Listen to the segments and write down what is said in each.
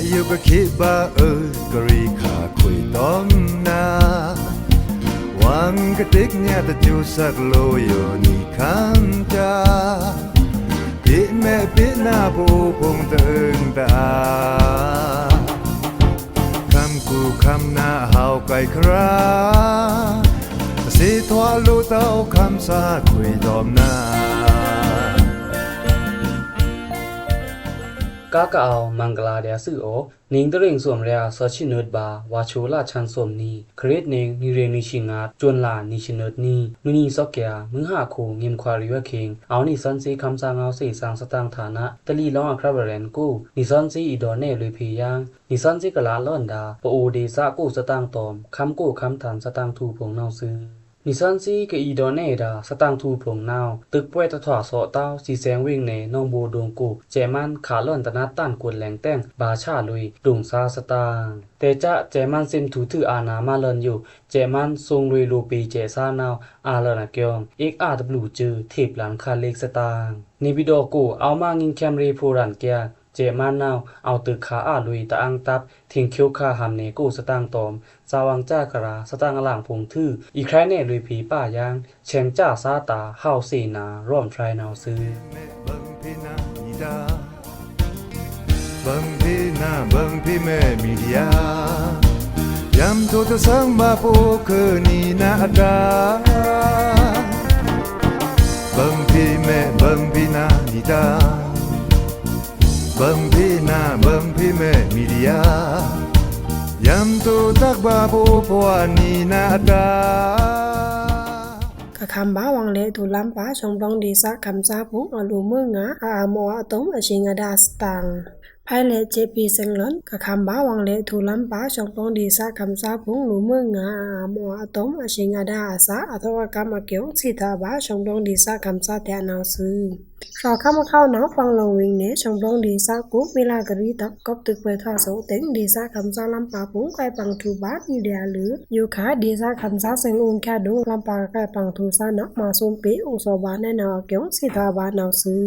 อยู่ก็คิดบ้ากรีขาคุยต้มนาวังกระติกเนี่ยแต่จูสักโลอยู่นี่ข้างจาปิดแม่ปิดหน้าผู้พงตึงตาคำกูคำหน้าเฮาไก่คราสิทวาลูเต้าคำสาคุยต้มนากากเอามังกลาเดียสื่อโอนิงตริงสวมเรียสชินุดบาวาชูลาชันสวมนีคริตนิงนิเรนิชิงาจวนลานิชินุดนีนุนีสอกเกียมึงหาคูเงียมควาริวะคิงเอานิสันซีคำสางเอาสีสังสตางฐานะตะลีร้องอัครบเรนกูนิสันซีอีดอนเนลุยพียังนิสันซีกลาล่อนดาปอูดีซากูสตางตอมคำกูคำฐานสตางทูพงเนาซื้อนิสันซีกับอีดอนเนดาสตางทูพงนาวตึกป่วยตะถอโซเต้าสีแสงวิ่งเนนองโบดวงกูเจมันขาล่อนตะนัดต้านกวนแหลงแต้งบาชาลุยดุงซาสตางเตจะเจมันซิมถูถืออานามาเลินอยู่เจมันทรงลุยลูปีเจซานาวอาเลนะเกียงเอกอาตบลูจือทีบหลังคาเล็กสตางนิบิโดกูเอามางินแคมรีพูรันเกียเจมันนาวเอาตึกขาอาลุยตะอังตับทิ้งคิวคาหำเนกูสตางตอมสาวังจ้ากราสตางอล่างพงทื่ออีใครเนลุยผีป่ายางเชงจ้าซาตาเฮาสีนาร่วมไทรนาวซื้อบังพี่นาบังพี่แม่มีเดียยำตัวจะสังมาปูคือนี่นาดาบังพี่แม่บังพี่นาดีดาบังพี่นาบังพี่แม่มีเดียยำตัวตักบาปูพวานี่นาดากะคำบ้าวังเละถูล้ำป้าชงปองดีซักคำซาพุงอลูมืองะอาโมอต้มอชิงดาสตังภายเลเจปีเซงหลนกะคำบ้าวังเละถูล้ำป้าชงปองดีซักคำซาพุงลูมืองะอาโมอต้มอชิงดาอาสาอัทวกรรมเกี่ยวสิทาบ้าชงปองดีซักคำซาแทนาวซื้อชอข้ามาเข้าหนาวฟังลงวิ่งเนชงปองดีซักกุเวลากรีตักกบตึกไปทอโสเต็งดีซักคำซาล้ำป้าพุงไก่ปังทูบาทนี่เดียหรืออยู่ขาดีซักคำซาเซงอุงแค่ดูล้ำป้าไก่ปังทูซานะมาซุมปีอุโสบานแน่นอนเกี่ยวสิทาบ้านนาวซื้อ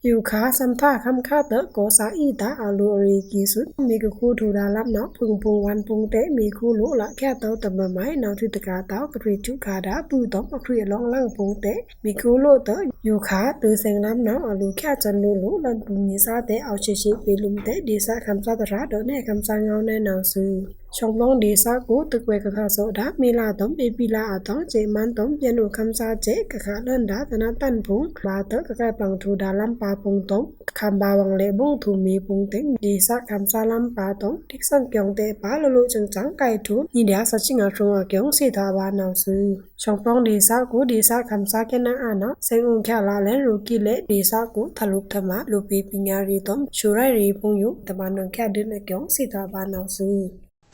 อยู่ขาสัมท่าคำค่าเตะโกสาอีตาอาลูรีกีสุดมีกคู่ทูดาลับเนาะพุงพุงวันพุงเตะมีคู่ลุละแค่เตาตะบะไม้นาวทิตกาเตากระรีจุขาดาปูตบกรีล่องล่างพุงเตะมีคู่ลุเตะอยู่ขาตือเซงน้ำเนาะอาลูแค่จันลูลุลันปุงมีซาเตะเอาชิปีลุมเตะดีซาคำซาตระเดอแน่คำซาเงาแน่นาวซื้อชงลงดีซากูตึกเวกะคาโซดามีลาตอมเอปีลาตองเจมันตอมเปียโนคำซาเจกะคาเลินดาตนะตันพุงบาเตกะไกปังทูดาลัมปาพุงตอมคำบาวังเลบุงทูมีพุงเต็งดีซาคำซาลัมปาตอมทิกซังเกียงเตปาลลุจังจังไก่ทูนี่เดียสัจิงอาทรงเกียงสีทาบานาวซื้อชงลงดีซากูดีซาคำซาเกนะอานะเซงอุงแค่ลาเลรูกิเลดีซากูทะลุธรรมะลูปีปิญญารีตอมชูไรรีพุงยุตะบานนแค่ดินเกียงสีทาบานาวซื้อ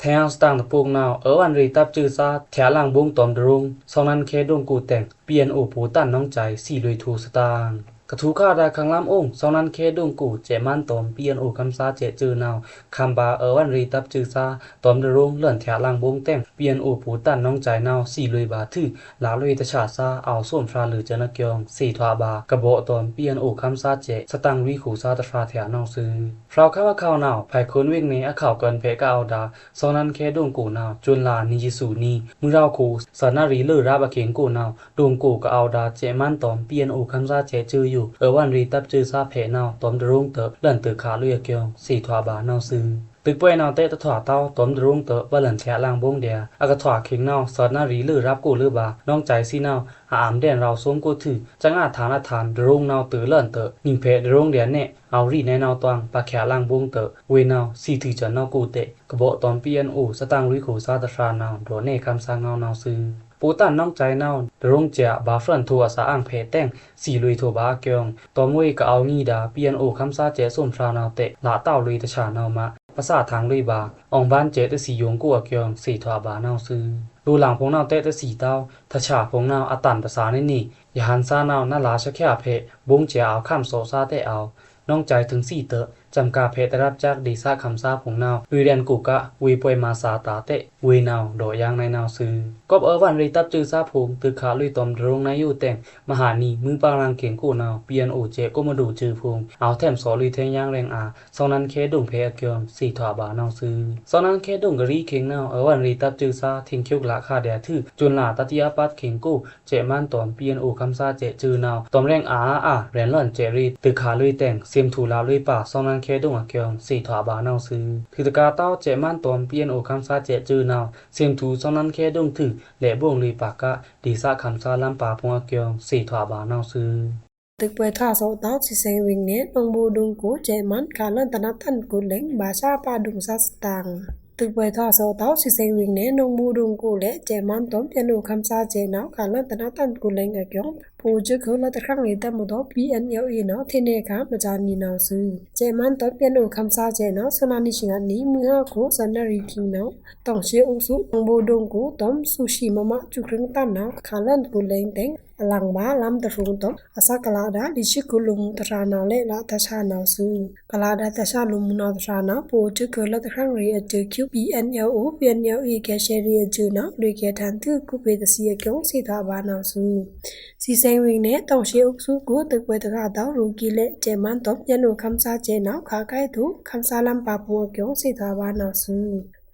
แทงสตางตะปูงนาววันรีตับจือซาแถหลังบุ้งตอมดรุงสองนั้นเคดงกูแต่งเปลี่ยนโอปูตันน้องใจสี่ลุยทูสตางกระทูข้าได้ขังล้ำองสองนั้นเคดงกูเจมันตอมเปลี่ยนโอคำซาเจจือนาวคำบาวันรีตับจือซาตอมดรุงเลื่อนแถหลังบุ้งแต่งเปลี่ยนโอปูตันน้องใจนาวสี่ลุยบาทื่อลาลุยตะชาซาเอาส้มฟราหรือเจนเกียงสี่ทวาบากระโบตอมเปลี่ยนโอคำซาเจสตังวิขูซาตะฟราแถนาวซื้อฟราวข้าวข้าวนาวไผ่คนวิ่งนี้ข่าวเกินเพกเอาดาสองนั้นแค่ดวงกูนาวจนลานิจิสูนีมือเราคูสานารีเลือราบะเขียงกูนาวดวงกูก็เอาดาเจมันตอมเปลี่ยนโอคำซาเจจืออยู่วันรีตับจือซาเพนาวตอมดรุงเตอเลื่อนตือขาลุยเกียงสี่ทวาบานาวซื้อตึกป่วยนาวเตะตะถอเต้าตอมดรุงเตอว่าหลันแฉลางบงเดียอากาถอเข็งนาวสอดนารีลือรับกูลือบาน้องใจซีนาวหาอามเด่นเราส้มกูถือจังอาฐานดรุงนาวตือเลื่อนเตอนิมเพดรุงเดียเนเอารีในนาวตวงปาแขลางบงเตอเวนาวสี่ถือจันนาวกูเตะกระโบตอมเปียนอูสตังลุยขูซาตะฟรานาวโดเนคำซางเงานาวซื้อปูตันน้องใจนาวดรุงเจียบาฟรันทัวสาอ่างเพแต้งสี่ลุยทัวบาเกียงตอมวยก็เอางีดาเปียนโอคำซาเจส้มฟรานาวเตะละเต้าลุยตะชานาวมาภาษาทางลุยบาอองบ้านเจตสียงกัวเกียงสี่ทวาบานาวซื้อดูหลังพงนาวเตะสีเต้าทะชาพงนาวอตันภาษาในนี่ยหันซานาวนาลาชะแค่เพบุงเจียเอาข้ามโซซาเตะเอาน้องใจถึงสี่เตะ จำกาเพตรับจากดีซาคำซาผงนาววิเรียนกูกะวีป่วยมาซาตาเตะวีนาวโดยางในนาวซื้อกบวันรีตับจือซาผงตึกขาลุยตอมรงนายอยู่แต่งมหานีมือปางรังเก่งกูนาวเปียนโอเจก็มาดูจือผงเอาแถมสอลุยแทงยางแรงอาสองนั้นเคดุงเพอเกียมสี่ถาบานาวซื้อสองนั้นเคดุงกะรีเข่งนาววันรีตับจือซาทิ้งคิวละคาเดียทื่อจุนลาตัตยาปัดเข่งกูเจมันตอมเปียนโอคำซาเจจือนาวตอมแรงอาแรนหล่อนเจรีตึกขาลุยแต่งเสียมถูลาลุยป่าสองนั้นเคดุงเกียมสี่ถาบานาวซื้อถือตะกาเต้าเจมันตอมเปียนโอคำซาเจจือนาวเสียมถูสองนั้นเคดุงถือและบ่งลุยปากกะดีซาคำซาลำป่าพงเกียมสี่ถาบานาวซื้อตึกไปท่าโซเต้าสิเซงวิงเนตองบูดุงกูเจมันการเล่นตนับทันกูเล็งบาชาปาดุงซัสตังตึกไปท่าโซเต้าสิเซงวิงเนตองบูดุงกูเละเจมันตอมเปียโนคำซาเจนาวการเล่นตนับทันกูเล็งอะกยองผู้จึกเขาละตะครั้งนี้แต่หมดPNLE เนาะที่เนคามาจานีนาวซื้อเจมันตอมเปียโนคำซาเจนาวสนานิชิงอันนี้มือหากูสันนารีคิงเนาะต้องเชื่ออุสุองบูดุงกูตอมซูชิมะมะจุครึงตันเนาะการเล่นกูเล็งเต็งหลังบ้าลำตะรุงตออาศักลาดาดิชิกุลุมตรานาเลละตะชานาวซูกลาดาตะชาลุมนาตรานาปูจึกละตะครั้งเรียจือคิว PNLE แกเชเรียจือนาด้วยแกทันทือกุเปตเสียกงสิทาบานาวซูစီဆိုင်ဝင်နဲ့တောင်ရှိအုပ်စုကိုတကွဲတကားတော့ရူကီလက်ကျမန်တော့ညနိုခမ်စာကျဲနောက်ခါကိုက်သူခမ်စာလမ်ပါပူကျောင်းစီသာဘာနောက်စု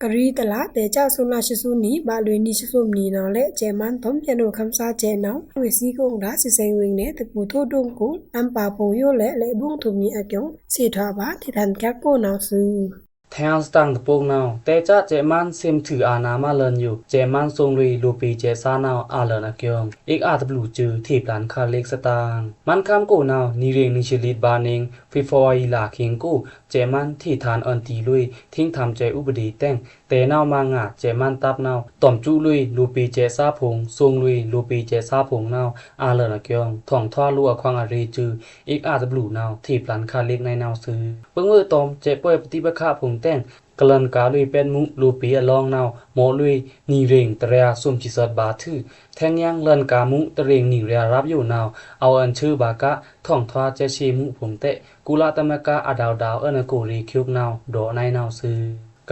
ကရီတလာတေချဆုနာရှိစုနီဘာလွေနီရှိစုမနီနော်လေကျမန်တော့ညနိုခမ်စာကျဲနောက်ဝစီကုံဒါစီဆိုင်ဝင်နဲ့တပူထိုးတုံကိုအမ်ပါပုံရိုလေလေဘုံသူမီအကျောင်းစီထွားပါတိတန်ကကိုနောက်စုแทงสตังตะโปงนาวแต่จะเจมันเซมถืออานามาเลินอยู่เจมันทรงลุยลูปีเจซานาวอาเลินอะเกียงอีกอาตบลูจือที่ปลานคาเล็กสตางมันคำกูนาวนีเรงนิชลิดบานิงฟิฟอยลาคิงกูเจมันที่ฐานอันตีลุยทิ้งทำใจอุบดีแต่งแต่นาวมางาเจมันตับนาวต่อมจุลุยลูปีเจซาพงทรงลุยลูปีเจซาพงนาวอาเลินอะเกียงท่องท่อลัวควางอารีจืออีกอาตบลูนาวที่ปลานคาเล็กในนาวซื้อเบิ่งมือตอมเจป่วยปฏิบัติคาพงแต่งกลันกาลุยเป็นมุลูปีอลองนาวโมลุยนีเรงตะเรียสุมจิสัดบาทือแทงยังเลินกามุตะเรงนีเรียรับอยู่นาวเอาอันชื่อบากะท่องทวาเจชีมุผงเตะกุลาตมกะอดาวดาวเอนกูรีคิวนาวโดในนาวซื้อ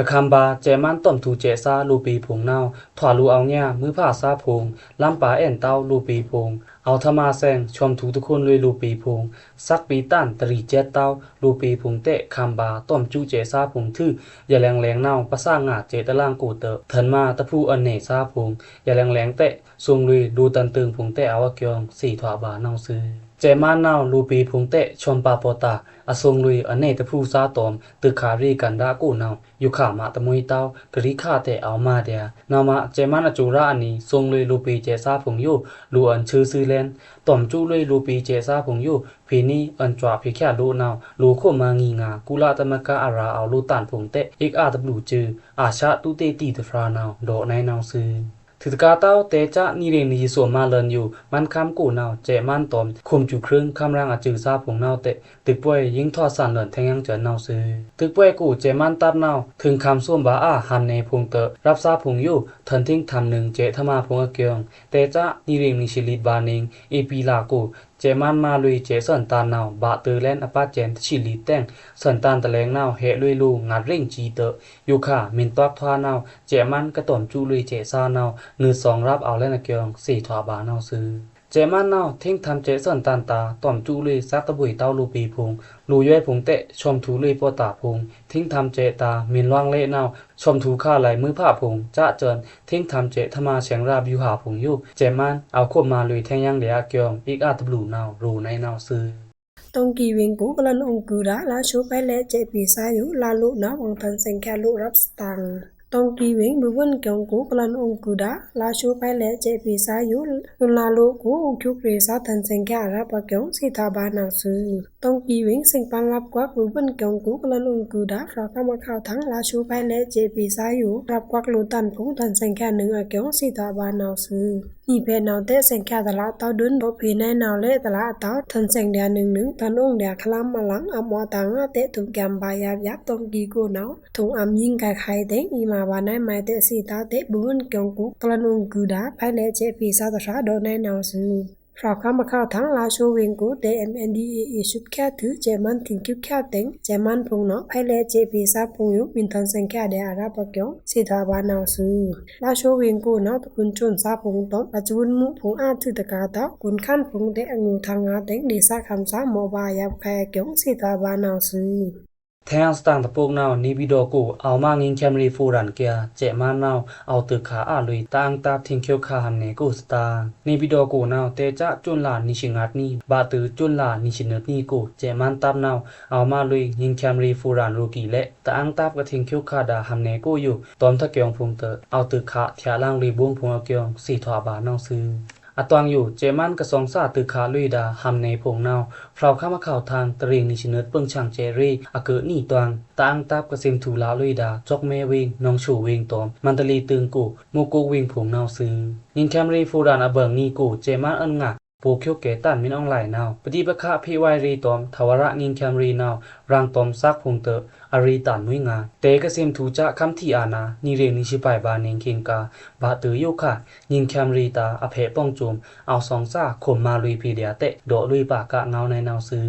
กะคำบาเจมันต้มถูเจซาลูปีผงนาวถอดลูเอาเนี่ยมือผ้าซาผงลำปาแอนเต้าลูปีผงเอาธรรมาแซงชมทุกคนเลยลูปีผงซักปีตันตรีเจเต้าลูปีผงเตะคำบาต้มจูเจซาผงทื่ออย่าแรงนาวประสร้างงาเจตะล่างกูเตอถันมาตะพูอันเนซาผงอย่าแรงเตะทรงลุยดูตันตึงผงเตะเอาเกียงสี่ถวาบานาวซื้อเจมานาวลูปีผงเตะชมปาปอตาอทรงลุยอันเนตะพูซาตอมตึกขารีกันดากูนาวอยู่ขามาตะมุยเต้ากริคาเตะเอามาเดียนาวมาเจมันอจูราอันนี้ทรงลุยลูปีเจซาผงอยู่ลูอันชื่อซื้อเล่นต่อมจูลุยลูปีเจซาผงอยู่พีนี้อันจวาพีแค่ลูนาวลูโคมางีงากุลาตมกะอาราเอาลูตันผงเตะอีกอาตบลูจืออาชาตุเตตีตะฟรานาวโดในนาวซื้อถือกาเต้าเตจะนีเรนีส่วนมาเลินอยู่มันคำกูนาวเจมันตอมคุมจุครึ่งคำรังอาจือซาผงนาวเตะตึกป่วยยิงทอดสันเลินแทงยังเจอนาวซื้อตึกป่วยกูเจมันตับนาวถึงคำส่วนบาหันในพงเตอรับซาผงอยู่ทันทิ้งทำหนึ่งเจธมาพงเกียงเตจะนีเรนีชิลิดบานิงอีปีลากูเจมันมาลุยเจสันตานาวบะเตอแลนอปาเจนชิลีแตงสันตานตะแลงนาวเฮลุยลูงัดเร่งจีเตออยู่ค่ะมินตอกทวานาวเจมันกระต่อมจูลุยเจซานาวนือสองรับเอาแลนเกียงสี่ถวาบานาวซื้อเจมันนาวทิ้งทำเจสันตานตาต่อมจูลุยซักตะบุยเต้าลูปีพงลูย้อยพงเตะชมทูลุยปอตาพงทิ้งทำเจตามินว่างเละนาวชมทูค่าไหลมือผ้าพงจะเจินทิ้งทำเจธมาเฉียงราบอยู่หาพงอยู่เจมันเอาควบมาลุยแทงยังเดียเกียงอีกอาตบลูนาวรูในนาวซื้อตรงกีวิงกูกลันองกูดาลาชูไปเลเจปีซายุลาลุนาวังทันเซงแคลุรับสตังตรงกีวิงบุวนเกียงกูกลันองกูดาลาชูไปเลเจปีซายุลาลุกูคิวกรีซาทันเซงแครับปะเกียงสิทาบานาวซื้อตรงกีวิงเซงปันรับกวักบุวนเกียงกูกลันองกูดาฟราคามาข่าวทั้งลาชูไปเลเจปีซายุรับกวักลูตันพงทันเซงแคหนึ่งอะเกียงสิทาบานาวซื้อนี่เป็นนาวเตะเซงแคตลาดเต้าดุนบ่พีในนาวเลตลาดเต้าทันเซงเดียหนึ่งทันองเดียคลามมาหลังอมอตังเตะถุงแกมบายยับตรงกีกูนาวถุงอำยิงไก่ไข่เต็งอีมาบานในไม้เตะสีตาเตะบุญเกียงกูกลันองกูดาภายในเจปีซาตราโดในนาวซื้อ ฝากเข้ามาเข้าทั้งลาโชเวงกูเต MNDAA ชุดแค่ถือเจมันถึงคิวแค่เต็งเจมันพงเนาะไพเลเจพีซาพงยุมินทันสังแค่เดอาราปะเกียวสิทาบานาวซื้อลาโชเวงกูเนาะคุณจุนซาพงตบปัจจุบันมุพงอาทุตกาตาคุณขั้นพงเตองูทางอาเต็งดีซาคำซาโมบายาแคเกียวสิทาบานาวซื้อแทงสตางตะปกนาวนิบิโดกูเอามางิงแคมรีฟูรันเกียเจมานาวเอาตึกขาอาลุยตางตาทิงเคียวคาหันเนกูสตางนิบิโดกูนาวเตจะจุนลานิชิงัดนีบาตือจุนลานิชินเนนีกูเจมันตับนาวเอามาลุยงิงแคมรีฟูรันรูกีและตางตาบกะทิงเคียวคาดาหันเนกูอยู่ตอมทะเกียงพุงเตเอาตึกขาเทียล่างรีบุ้งพุงเอาเกียงสีถวบานาวซื้ออตวงอยู่เจมันกระสองซาตึกขาลุยดาหำในพงนาวพราวเข้ามาข่าวทางตริงนิชเนิดเปิงช่างเจรี่อเกิดนี่ตวงตางตับกระซิมถูลาลุยดาจอกเมวิงน้องชูวิงตอมมันตลีตึงกูมูกูวิงผงนาวซื้อยิงแคมรีฟูรานอเบิงนี่กูเจมันอันงะปูเขียวเกตันมินออนไลน์นาวปฏิปะคะพีไวรีตอมทวระยิงแคมรีนาวรังตอมซักพงเตออารีตันนุยงาเตกะซิมถูจะคำที่อานานี่เรียงนิชิไปบานิงคิงกาบาตือยุค่ะยิงแคมรีตาอเพป้องจุมเอาสองซ่าข่มมาลุยพีเดียเตะโดลุยปากะเงาในนาวซื้อ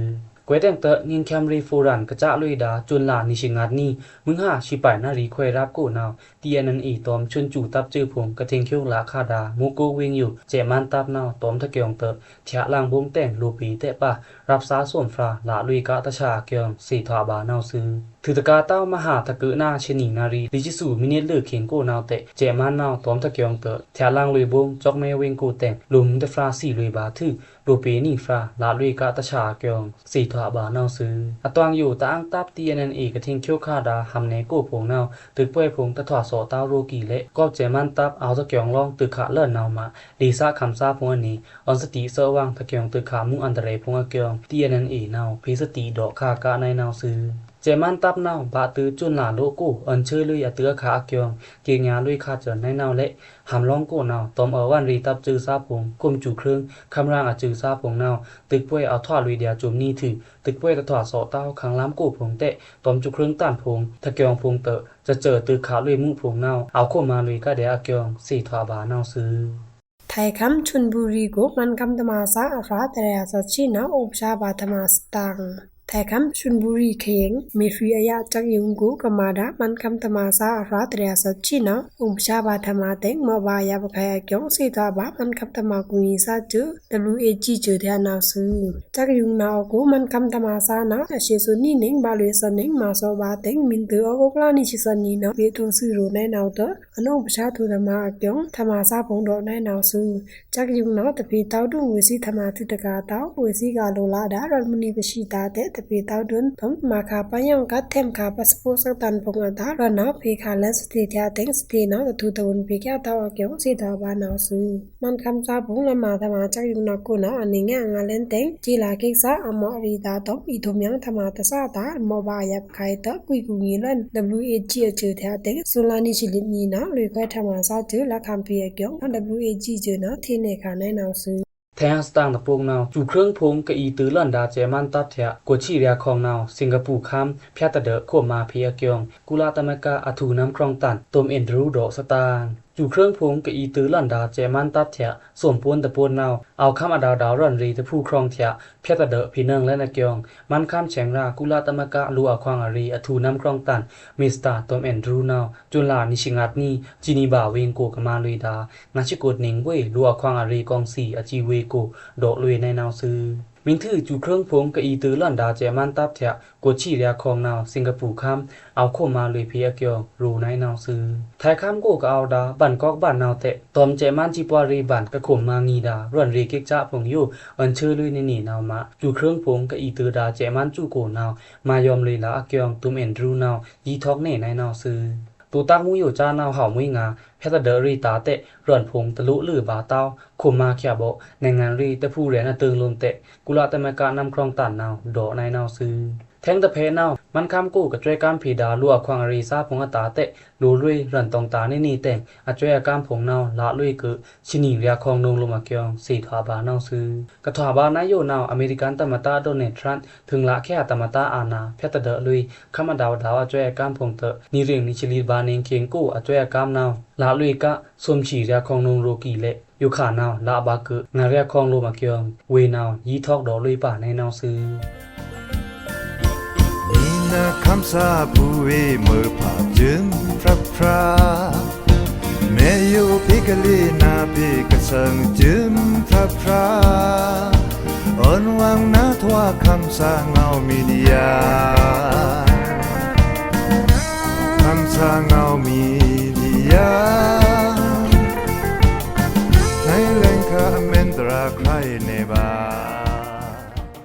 กวยแต่งเตยิงแคมรีฟูรันกระจะลุยดาจุนลานิชิงัดนี่มึงหาชิไปนารีควยรับกูนาวตีอันนั้นอีตอมชุนจู่ตับจื้อผงกระเทงเขี้ยวลาคาดามูกูวิงอยู่เจมันตับนาวตอมทะเกียงเตะเถียลางบุ้งแต่งลูปีเตะปะรับสาส่วนฟราละลุยกะตะชาเกียงสีถวบานาวซื้อถือตะกาเต้ามหาตะกุนาชนีนารีดิจิสูมินิเลือกเขียนกูนาวเตะเจมันนาวตอมทะเกียงเตะเถียลางลุยบุ้งจอกเมวิงกูแต่งลุมเดฟราสีลุยบาทือลูปีนี่ฟราละลุยกะตะชาเกียงสีถวบานาวซื้ออตวงอยู่ตะอังตับตีอันนั้นอีกกระทิงเขี้ยวคาดาหำในกูผงนาวตึกป่วยผงตะถอดโสตาโรกีเละก็เจมันตับเอาตะเกียงลองตึกขาเลิ่นนาวมาดีซาคำซาพงอันนี้ออนสติเสวังตะเกียงตึกขามุงอันตรายพงเกียงตีอันนั้นอีนาวพิสติดอกคากะในนาวซื้อเจมันตับนาวบาตือจุนหลาโลกูอันเชื่อลุยอเตือขาเกียงเกียงยาลุยคาเจนในนาวเละหำลองกูนาวตอมวันรีตับจือซาพงกุมจูเครื่องคำรางอจือซาพงนาวตึกป่วยเอาทอดลุยเดียจุมนี่ถือตึกป่วยตะถอดโสเต้าขังล้ำกูผงเตะตอมจูเครื่องต้านพงตะเกียงพงเตะจะเจอตึกขาลุยมุพงนาวเอาโคมาลุยก็เดียเกียงสีถวบานาวซื้อไทยคำชุนบุรีกูมันคำธรรมาสาอาราแต่สัชชีนะอบชาบาธรรมาสตังไทยคำชุนบุรีเขียงมีฟรีอายะจักยุงกูกมาดามันคำธรรมาสาอาราแต่สัชชีนะอบชาบาธรรมาเต็งมาบายาบกายเกียงสีตาบามันคำธรรมากุญิสาจือ WAG จือเดียนาซื้อจักยุงนาวกูมันคำธรรมาสานะเชสุนีเน่งบาลุยสเน่งมาโซบาเต็งมินเตออกลานิชิสนีนะเปตุซื้อโรในนาวเตออนุอบชาทุธรรมาเกียงธรรมาสาพงโดในนาวซื้อจักยุงนาวตะปีเต้าดุงเวสีธรรมาทุตกาเต้าเวสีกาโลลาดารัลมุนีกชิตาเตตะปีเต้าดุนตมมาคาปยังกัดเทมคาปัสโปสักตันพงอาดารนาเพคาเลสติเทียเต็งสตินาทุตวนเพแก้วเต้าเกียงสีดาบานาวซื้อมันคำซาพงละมาธรรมาจักยุงนากูนะอันนี้งางาเลนเต็งจีลาเกซาอมอรีตาตบอีทุมยังธรรมาตะซาตาโมบายาไข่ตะกุยกุงีลัน WAG จือเทียเต็งสุลานิชิลินีนะลุยค่อยธรรมาซาจือละคำเพียเกียง WAG จือนะที่ในขาในนาวซื้อแทงสตางตะปงนาวจู่เครื่องพงกะอีตือลันดาเจมันตับเถะกวชีเรียของนาวสิงคโปร์คัมพยาตะเดะขวมาเพียเกียงกุลาตะมะกะอทูน้ำครองตันตมเอ็นดรูดอกสตางจู่เครื่องพงกะอีตือลันดาเจมันตับเถะสวมปวนตะปนนาวเอาคำอดาวดาวรันรีตะผู้ครองเถะพยาตะเดะพี่เนืองและนะเกียงมันคำแฉงรากุลาตะมะกะลัวควางอารีอทูน้ำครองตันมิสตาตมเอ็นดรูนาวจุลานิชิงัดนี่จินีบาเวงโกกะมาลุยดางาชิกดนิงเวลัวควางอารีกองสีอจีเวโกดอกลุยในนาวซื้อมินถือจู่เครื่องพงกะอีตือลันดาเจมันตับเถะกวชีเรียของนาวสิงคโปร์คัมเอาโคมาลุยเพียเกียงรูในนาวซื้อไทยคัมโกกเอาดาบันกอกบันนาวเตะตอมเจมันจิปวารีบันกะข่มมางีดารันรีกิกจะพงอยู่อันเชื่อลุยในนี่นาวมาจู่เครื่องพงกะอีตือดาเจมันจู่โกนาวมายอมเลยละเกียงตุมเอ็นรูนาวยีทอกเน่ในนาวซื้อตูตักมุอยู่จานาวเห่ามุยงาเพชรเดอรีตาเตะร่อนพงตะลุลือบาเต้าคุมมาเขียบในงานรีตะผู้เรียนตึงลมเตะกุลาตะมกานำครองตันนาวดอในนาวซื้อแทงตะเพนาวมันคำกู้กับเจยกามผีดาลัวควางอารีซาพงตาเตะลูลุยรันตองตาในนี่แต่งอเจยกามผงนาวละลุยคือชินีเรียคองนงลมาเกียงสีถวบานาวซื้อกระถวบานายโยนาวอเมริกันตมตาโดเนทรันถึงละแค่ตมตาอานาเพชรเดอลุยคำดาวดาวอเจยกามผงเตะนิเรียงนิชลีบาเนงเคียงกู้อเจยกามนาวละลุยกะสมฉีเรียคองนงโรกีเละ อยู่ขานาวลาบากุงาเรียกคองลูมาเกียมเวนาวยีทอกดอลุยป่าในนาวซื้อ นีนาคำสาบูเอเมื่อผ่าจึงพระพราแม่อยู่พิกลีนาพิกสังจึงพระพราอ่อนวางนาทว่าคำสาเงามีดียาคำสาเงามีดียาในแหล่งข้าเมนตราใครในบ้า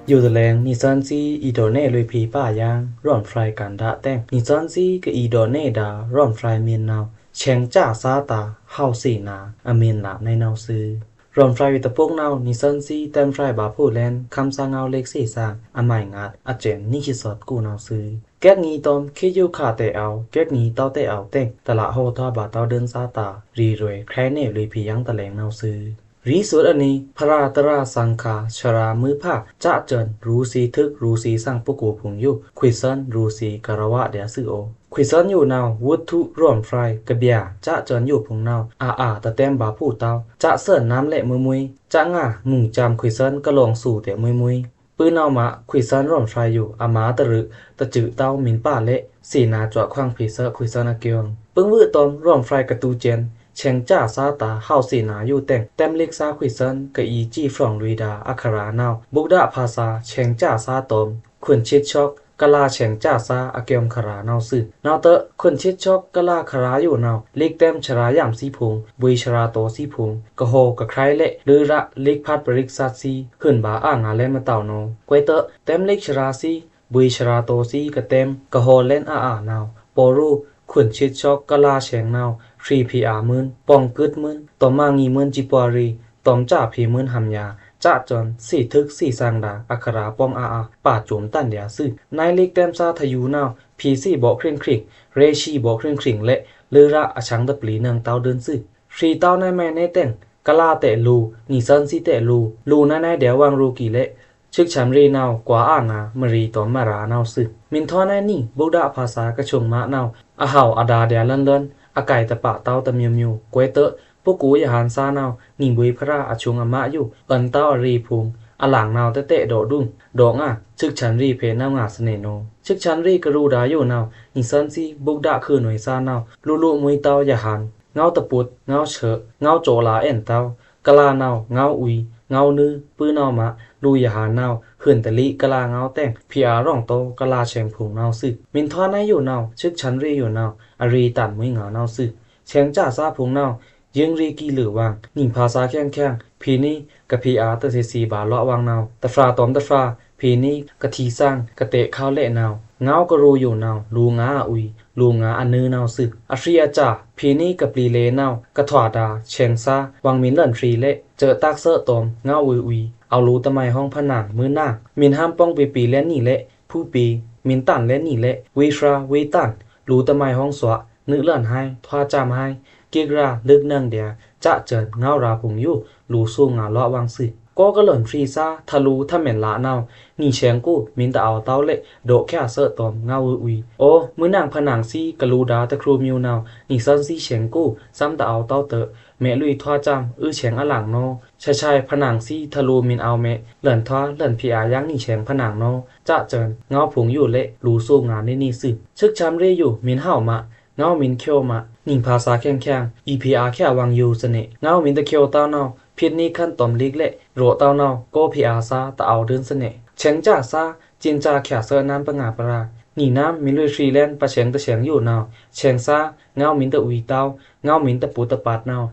อยู่ตะแลงนิซันซีอีโดเน่ลุยพรีป้ายางร่อนไฟกันดะแต้งนิซันซีกับอีโดเน่ดาร่อนไฟเมียนนาวเชงจ้าซาตาเฮาสีนาอเมียนหลาในนาวซื้อร่อนไฟวิตะพวกนาวนิซันซีเต็มไฟบาพูแลนคำสางเงาเล็กสีสางอใหม่งัดอเจนนี่คิดสอดกูนาวซื้อแก๊กงี้ตอมคิดอยู่ขาเตเอาแก๊กงี้เต้าเตเอาเต้งตละโฮทอบาเต้าเดินซาตารีรวยใครเน่ลุยพรียังตะแลงนาวซื้อรีสุดอันนี้พระราตราสังขาชรามือผ้าจะเจินรูสีทึกรูสีสร้างปุกูผงยุควิสันรูสีกรวะเดียซื้อโอควิสันอยู่นาววุฒุร่วมไฟกระเบียจะเจินอยู่ผงนาวตะเต็มบาผู้เต้าจะเสิร์นน้ำเละมือมุยจะง่ามุ่งจำควิสันก็ลงสู่เตะมุยปืนเอามาควิสันร่วมไฟอยู่อามาตะรึตะจือเต้ามินป้าเละสีนาจวะคว้างผีเซอร์ควิสันอาเกียงปึ้งวื้อตอมร่วมไฟกระตูเจนเชงจ้าซาตาเฮาสีนาอยู่แต่งเต็มเล็กซาควิซันกะอีจีฟรองลุยดาอัครานาวบุกดาภาษาเชงจ้าซาตอมขุนชิดช็อกกะลาเชงจ้าซาอาเกียมคารานาวซึนาวเตะขุนชิดช็อกกะลาคาราอยู่นาวเล็กเต็มชรายามสีพุงบุยชราโตสีพุงกะโฮกะใครเละลือระเล็กพัดบริกซาซีขึ้นบาอ่างาเล่นมาเต่าโนกวยเตะเต็มเล็กชราซีบุยชราโตซีกะเต็มกะโฮเล่นนาวโปรูขุนชิดช็อกกะลาเชงนาว3PR มื่นปองกึดมื่นต่อมางีมื่นจิปวารีตอมจ่าพีมื่นหำยาจะจอนสี่ทึกสี่สางดาอัคราปองป่าโจมตันเดียซื่อนายเล็กเต็มซาทยูนาวพีซี่บอกเคร่งคริงเรชีบอกเคร่งคริงและลือระอชังตะปลีเนืองเต้าเดินซื่อชีเต้านายแม่ในแต่งกะลาเตะลูนีซันซีเตะลูนายเดียววางรูกี่เละชึกฉันรีนาวกว่างามรีตอมมารานาวซื่อมินทอนายนี่บุกดาภาษากระชงมะนาวอาหาวอาดาเดียเลินอาไก่ตะปะเต้าตะเมียวกวยเตอะพวกกูอย่าหันซานาวนิ่งบุยพระอาชงอมะอยู่เอินเต้าอรีพุงอหลังนาวเตะโดดุ้งดอกชึกฉันรีเพนาวงาสเนโนชึกฉันรีกรูดาอยู่นาวนิซันซีบุกดาคือหน่วยซานาวลุมุยเต้าอย่าหันเงาตะปุดเงาเฉอเงาโจลาเอ็นเต้ากะลานาวเงาอุยเงานือปื้อนาวมะลูอย่าหันนาวขึ้นตะลิกะลาเงาแต่งพีอาร่องโตกะลาเชงพุงนาวซึมินทอนายอยู่นาวชึกฉันรีอยู่นาวอรีตันมุยงานาวซึเชงจ้าซาพุงนาวยังรีกีหรือวางนิ่งภาษาแข้งพีนี้กับพีอาตะเซซีบาเลาะวางนาวตะฟราตอมตะฟราพีนี้กะทีสร้างกะเตะข้าวเละนาวเงากะรูอยู่นาวลูงาอุยลูงาอันนือนาวซึอัฟรีอาจ่าพีนี้กับปลีเลนาวกะถวาดาเชงซาวางมินเลินฟรีเละเจอตากเซอตอมเงาอุยเอารูตะไมห้องผนังมือหน้ามินห้ามป้องปีเล่นนี่เละผู้ปีมินตันเล่นนี่เละเวฟราเวตันรูตะไมห้องสวะนึกเลื่อนให้ทว่าจำให้กิกราลึกนั่งเดียจะเจินเงาราพุงอยู่ลูสู้งาเลาะวางสิก็หล่นฟรีซาทะลุถ้าเหม็นละนาวนี่เชียงกู้มินตะเอาเต้าเละโดแค่เสอตอมเงาอุยโอ้มือนางผนังซีกะลูดาตะครูมิวนาวนี่ซันซีเชียงกู้ซ้ำตะเอาเต้าเตอะแม่ลุยทว่าจำเฉียงอหลังโนชายผนังซีทะลุมินเอาเมเหล่นทว่าเหล่นพีอายังนี่เฉียงผนังโนจะเจินเงาพุงอยู่เละลูสู้งานนี่ซึชึกช้ำเรอยู่มินเห่ามะเงามินเคียวมะนิ่งภาษาแข้ง EPR แค่วางยูสเนเงามินตะเคียวเต้านาวเพียรนี้ขั้นตอมลิกเละโรเต้านาวโก PR ซาตะเอาเดินสเนเชงจ้าซาจินจาแขเซอน้ำปะงาปรานี่น้ำมินลุยฟรีแลนด์ปะเชงตะเฉียงอยู่นาวเชงซาเงามินตะอุยเต้าเงามินตะปูตะปาดนาว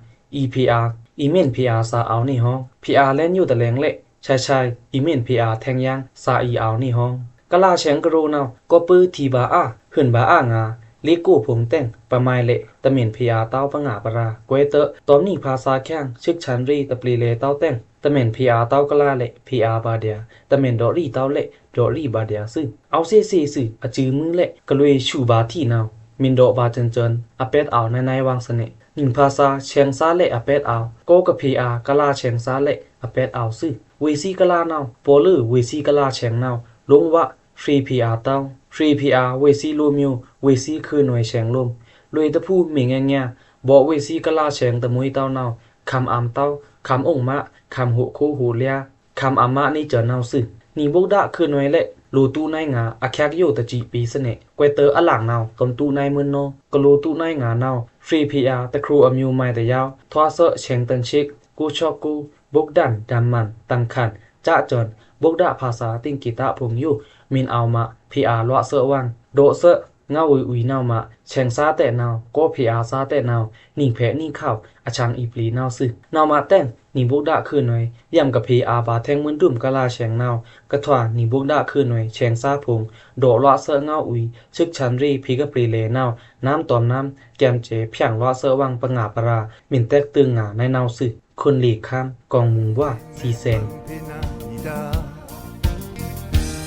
EPR อีเมน PR ซาเอานี่ห้อง PR เล่นอยู่ตะแลงเละชายอีเมน PR แทงยังซาอีเอานี่ห้องกะลาเชงกะรูนาวก็ปื้อทีบาขึ้นบางาลิกูผงแต่งประไมเละตะเหม็นพีอาเต้าปะงาปรากวยเตอะตอมนี่ภาษาแข้งชึกชันรีตะปลีเลเต้าแต่งตะเหม็นพีอาเต้ากะลาเละพีอาบาเดียตะเหม็นดอรี่เต้าเละดอรี่บาเดียซึ่งเอาเซสื่ออจือมือเละกะลุยชูบาที่นาวมินโดบาเจินอเป็ดเอาในวางเสน่นิ่งภาษาเชียงซาเละอเป็ดเอาโกกับพีอากะลาเชียงซาเละอเป็ดเอาซึ่งเวซีกะลานาวโปลือเวซีกะลาเชียงนาวลงวะฟรีพีอาเต้า3PR เวซีลูมิวเวซีคือหน่วยแฉงลมลุยตะพูมีแง่บอกเวซีกะลาแฉงตะมุยเต้านาว คำอามเต้าคำองมะคำหูคู่หูเลียคำอามะนี่เจอเนาซึนี่บุกดะคือหน่วยเละลูตู้ในงาอาแคกโยตะจีปีเสเนกวยเตออหลังนาวกำตู้ในมืนโนกลูตู้ในงานาวฟรีพีอาร์ตะครูอมิวไมแต่ยาวทอเซอเชงตันชิกกูชอกูบุกดันดัมมันตังคันจ้าจอนบุกดะภาษาติงกิตะพงอยู่มินเอามาพีอาร์ลวะเซอวังโดเซอเงาอุยนาวมาเชงซาแต่นาวก็พีอาร์ซาแต่นาวนิ่งแผนิ่งเข้าอาชังอีปลีนาวซึนาวมาแต่งนี่บุกดะคือหน่วยย่ำกับพีอาร์บาแทงมืนดุมกะลาแชงนาวกะทว่านี่บุกดะคือหน่วยแชงซาพงโดลวะเซอเงาอุยชึกชันรีพีกะปรีเลนาวน้ำตอมน้ำแกมเจเพียงลวะเซอวังปะงาปรามินแตกตึงงาในนาวซึคนหลีกข้ามกองมุงว่าสีแสง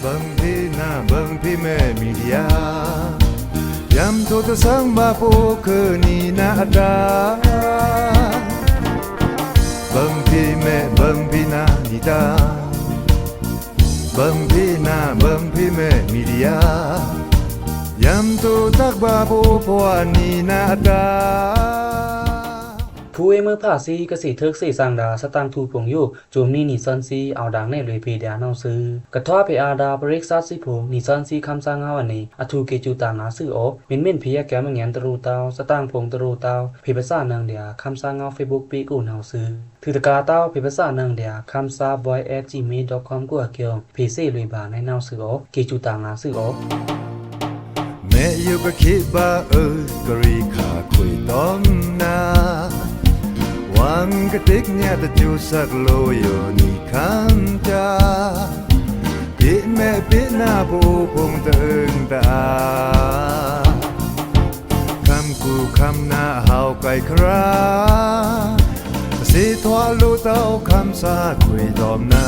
บางทีน่าบางทีแม่มีเดียยำตัวจะสังบาปูคือนี่นาดาบางทีแม่บางทีน่าดีดาบางทีน่าบางทีแม่มีเดียยำตัวตักบาปูพวานี่นาดาผู้เอเมื่อผ่าซีกสิทึกสีสังดาสตางทูปงอยู่จูมนี่นิซันซีเอาดังในเลยพีเดียนเอาซื้อกระทว่าเพอาดาบริกซัสซิผูนิซันซีคำสร้างเอาอันนี้อทูเกจูตางาซื้อโอมินเม่นพียแกมเงียนตรูเตาสตางพงตรูเตาพีภาษานางเดียคำสร้างเอาเฟซบุ๊กปีกูนเอาซื้อถือตะกาเต้าพีภาษานางเดียคำซา boy@gmail.com กูเกี่ยวพีเซลุยบาในนาวซื้อโอเกจูตางาซื้อโอแม่อยู่ก็คิดว่าก็รีขาคุยต้องนาวังกะติกเนี่ยแต่จูสักโลโยนี่คันจาปิแม่ปิหน้าปูพงตึงตาคำกูคำหน้าเฮาไกลคราสิทวาลูเต้าคำสาคุยตอมนา